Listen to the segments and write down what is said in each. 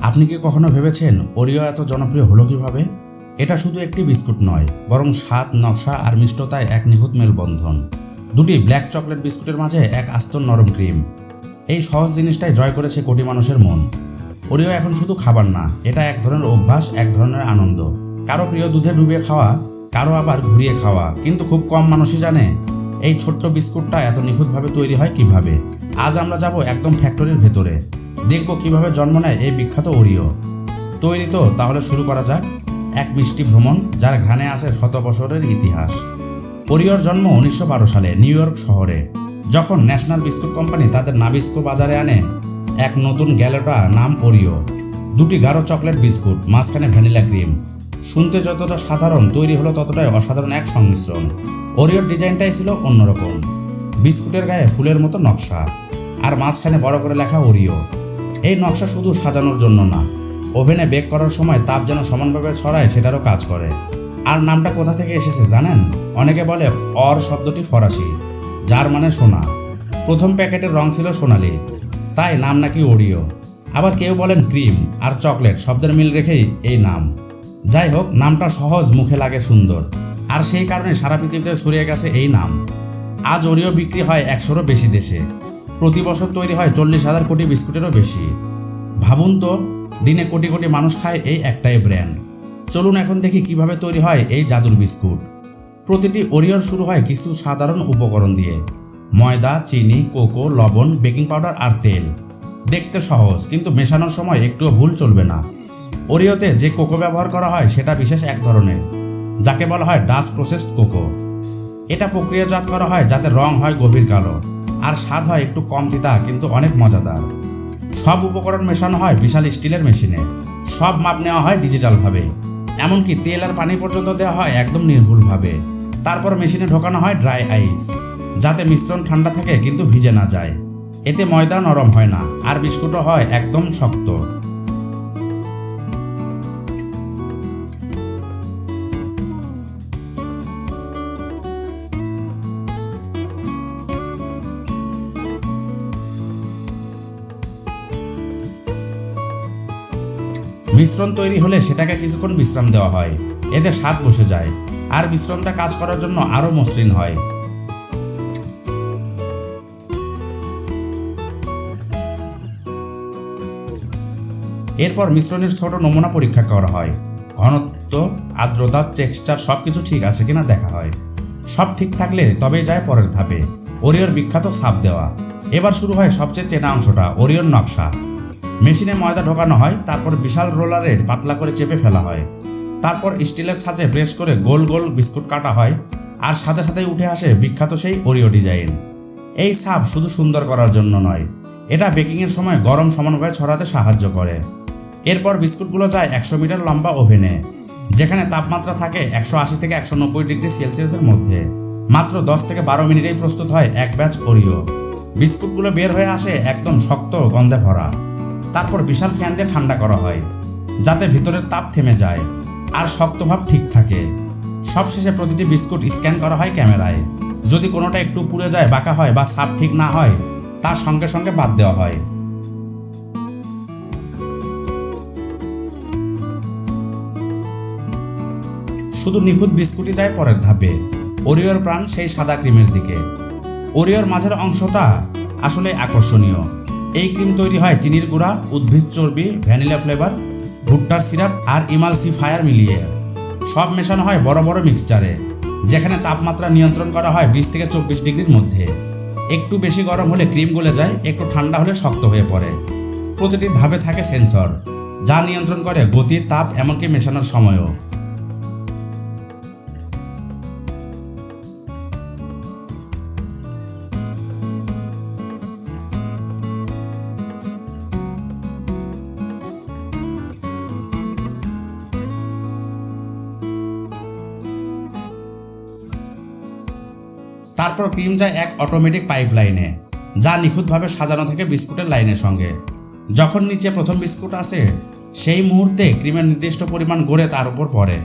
আপনি কি কখনো ভেবেছেন ওরিও এত জনপ্রিয় হলো কিভাবে? এটা শুধু একটি বিস্কুট নয়, বরং স্বাদ, নকশা আর মিষ্টতায় এক নিখুঁত মেলবন্ধন। দুটি ব্ল্যাক চকলেট বিস্কুটের মাঝে এক আস্ত নরম ক্রিম। এই সহজ জিনিসটাই জয় করেছে কোটি মানুষের মন। ওরিও এখন শুধু খাবার না, এটা এক ধরনের অভ্যাস, এক ধরনের আনন্দ। কারো প্রিয় দুধে ডুবিয়ে খাওয়া, কারো আবার ঘুরিয়ে খাওয়া, কিন্তু খুব কম মানুষই জানে এই ছোট্ট বিস্কুটটা এত নিখুঁতভাবে তৈরি হয় কিভাবে। আজ আমরা যাব একদম ফ্যাক্টরির ভেতরে, দেখব কিভাবে জন্ম নেয় এই বিখ্যাত ওরিও। তৈরি তো? তাহলে শুরু করা যাক এক মিষ্টি ভ্রমণ, যার ঘ্রাণে আছে শত বছরের ইতিহাস। ওরিওর জন্ম 1912 সালে নিউ ইয়র্ক শহরে, যখন ন্যাশনাল বিস্কুট কোম্পানি তাদের নাবিস্কো বাজারে আনে এক নতুন গ্যালোটা নাম ওরিও। দুটি গাঢ় চকলেট বিস্কুট, মাঝখানে ভ্যানিলা ক্রিম। শুনতে যতটা সাধারণ, তৈরি হলো ততটাই অসাধারণ এক সংমিশ্রণ। ওরিওর ডিজাইনটাই ছিল অন্যরকম। বিস্কুটের গায়ে ফুলের মতো নকশা, আর মাঝখানে বড় করে লেখা ওরিও। এই নকশা শুধু সাজানোর জন্য না, ওভেনে বেক করার সময় তাপ যেন সমানভাবে ছড়ায় সেটারও কাজ করে। আর নামটা কোথা থেকে এসেছে জানেন? অনেকে বলে অর শব্দটি ফরাসি, যার মানে সোনা। প্রথম প্যাকেটের রং ছিল সোনালি, তাই নাম নাকি ওরিও। আবার কেউ বলেন ক্রিম আর চকলেট শব্দের মিল রেখেই এই নাম। যাই হোক, নামটা সহজ, মুখে লাগে সুন্দর, আর সেই কারণে সারা পৃথিবীতে ছড়িয়ে গেছে এই নাম। আজ ওরিও বিক্রি হয় 100-রও বেশি দেশে। প্রতি বছর তৈরি হয় 40,000 কোটি বিস্কুটেরও বেশি। ভাবুন তো, দিনে কোটি কোটি মানুষ খায় এই একটাই ব্র্যান্ড। চলুন এখন দেখি কিভাবে তৈরি হয় এই জাদুর বিস্কুট। প্রতিটি ওরিওর শুরু হয় কিছু সাধারণ উপকরণ দিয়ে: ময়দা, চিনি, কোকো, লবণ, বেকিং পাউডার আর তেল। দেখতে সহজ, কিন্তু মেশানোর সময় একটুও ভুল চলবে না। ওরিওতে যে কোকো ব্যবহার করা হয় সেটা বিশেষ এক ধরনের, যাকে বলা হয় ডাস্ট প্রসেসড কোকো। এটা প্রক্রিয়াজাত করা হয় যাতে রং হয় গভীর কালো আর স্বাদ হয় একটু কম তিতা, কিন্তু অনেক মজাদার। সব উপকরণ মেশানো হয় বিশাল স্টিলের মেশিনে। সব মাপ নেওয়া হয় ডিজিটালভাবে, এমনকি তেল আর পানি পর্যন্ত দেওয়া হয় একদম নির্ভুলভাবে। তারপর মেশিনে ঢোকানো হয় ড্রাই আইস, যাতে মিশ্রণ ঠান্ডা থাকে কিন্তু ভিজে না যায়। এতে ময়দা নরম হয় না, আর বিস্কুটও হয় একদম শক্ত। মিশ্রণ তৈরি হলে সেটাকে কিছুক্ষণ বিশ্রাম দেওয়া হয়, এতে স্বাদ বসে যায় আর মিশ্রণটা কাজ করার জন্য আরও মসৃণ হয়। এরপর মিশ্রণের ছোট নমুনা পরীক্ষা করা হয়। ঘনত্ব, আর্দ্রতা, টেক্সচার সবকিছু ঠিক আছে কিনা দেখা হয়। সব ঠিক থাকলে তবেই যায় পরের ধাপে, ওরিওর বিখ্যাত ছাপ দেওয়া। এবার শুরু হয় সবচেয়ে চেনা অংশটা, ওরিওর নকশা। মেশিনে ময়দা ঢোকানো হয়, তারপর বিশাল রোলারে পাতলা করে চেপে ফেলা হয়। তারপর স্টিলের ছাঁচে প্রেস করে গোল গোল বিস্কুট কাটা হয়, আর সাথে সাথেই উঠে আসে বিখ্যাত সেই ওরিও ডিজাইন। এই ছাপ শুধু সুন্দর করার জন্য নয়, এটা বেকিংয়ের সময় গরম সমানভাবে ছড়াতে সাহায্য করে। এরপর বিস্কুটগুলো যায় 100 মিটার লম্বা ওভেনে, যেখানে তাপমাত্রা থাকে 180 থেকে 190 ডিগ্রি সেলসিয়াসের মধ্যে। মাত্র 10 থেকে 12 মিনিটেই প্রস্তুত হয় এক ব্যাচ ওরিও। বিস্কুটগুলো বের হয়ে আসে একদম শক্ত, গন্ধে ভরা। তারপর বিশাল ফ্যান দিয়ে ঠান্ডা করা হয়, যাতে ভিতরের তাপ থেমে যায় আর শক্ত ভাব ঠিক থাকে। সবশেষে প্রতিটি বিস্কুট স্ক্যান করা হয় ক্যামেরায়। যদি কোনোটা একটু পুড়ে যায়, বাঁকা হয় বা ছাপ ঠিক না হয়, তার সঙ্গে সঙ্গে বাদ দেওয়া হয়। শুধু নিখুঁত বিস্কুটই যায় পরের ধাপে, ওরিওর প্রাণ সেই সাদা ক্রিমের দিকে। ওরিওর মাঝের অংশটা আসলে আকর্ষণীয়। এই ক্রিম তৈরি হয় চিনির গুঁড়া, উদ্ভিদ চর্বি, ভ্যানিলা ফ্লেভার, ভুট্টার সিরাপ আর ইমালসিফায়ার মিলিয়ে। সব মেশানো হয় বড় বড় মিক্সচারে, যেখানে তাপমাত্রা নিয়ন্ত্রণ করা হয় 20 থেকে 24 ডিগ্রির মধ্যে। একটু বেশি গরম হলে ক্রিম গলে যায়, একটু ঠান্ডা হলে শক্ত হয়ে পড়ে। প্রতিটি ধাপে থাকে সেন্সর, যা নিয়ন্ত্রণ করে গতি, তাপ, এমনকি মেশানোর সময়ও। তারপর ক্রিম যায় এক অটোমেটিক পাইপ লাইনে, যা নিখুঁতভাবে সাজানো থাকে বিস্কুটের লাইনের সঙ্গে। যখন নিচে প্রথম বিস্কুট আসে, সেই মুহূর্তে ক্রিমের নির্দিষ্ট পরিমাণ গড়ে তার উপর পড়ে।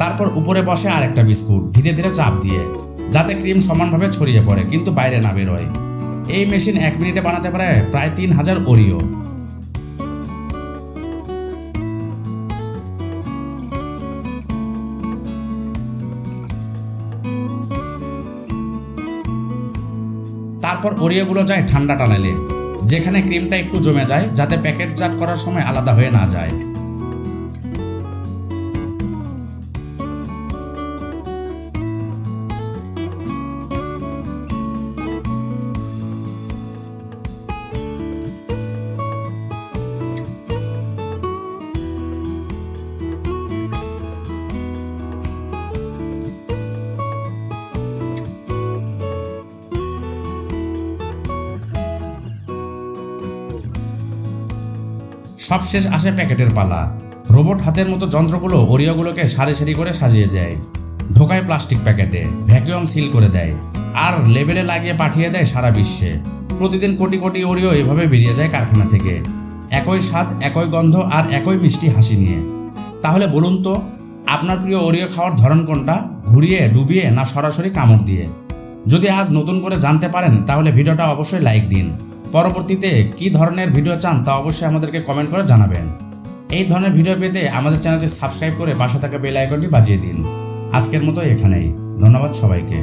তারপর উপরে বসে আরেকটা বিস্কুট, ধীরে ধীরে চাপ দিয়ে। যাতে ক্রিম সমানভাবে ছড়িয়ে পড়ে কিন্তু বাইরে না বেরোয়। এই মেশিন 1 মিনিটে বানাতে পারে প্রায় 3000 ওরিও। তারপর ওরিওগুলো যায় ঠান্ডা টানেলে, যেখানে ক্রিমটা একটু জমে যায় যাতে প্যাকেটজাত করার সময় আলাদা হয়ে না যায়। সবশেষ আসে প্যাকেটের পালা। রোবট হাতের মতো যন্ত্রগুলো ওরিওগুলোকে সারি সারি করে সাজিয়ে যায়, ঢোকায় প্লাস্টিক প্যাকেটে, ভ্যাকুয়াম সিল করে দেয় আর লেবেলে লাগিয়ে পাঠিয়ে দেয় সারা বিশ্বে। প্রতিদিন কোটি কোটি ওরিও এভাবে বেরিয়ে যায় কারখানা থেকে, একই স্বাদ, একই গন্ধ আর একই মিষ্টি হাসি নিয়ে। তাহলে বলুন তো, আপনার প্রিয় ওরিও খাওয়ার ধরন কোনটা? ঘুরিয়ে, ডুবিয়ে না সরাসরি কামড় দিয়ে? যদি আজ নতুন করে জানতে পারেন তাহলে ভিডিওটা অবশ্যই লাইক দিন। পরবর্তীতে কী ধরনের ভিডিও চান তা অবশ্যই আমাদেরকে কমেন্ট করে জানাবেন। এই ধরনের ভিডিও পেতে আমাদের চ্যানেলটি সাবস্ক্রাইব করে পাশে থাকা বেল আইকনটি বাজিয়ে দিন। আজকের মতো এখানেই, ধন্যবাদ সবাইকে।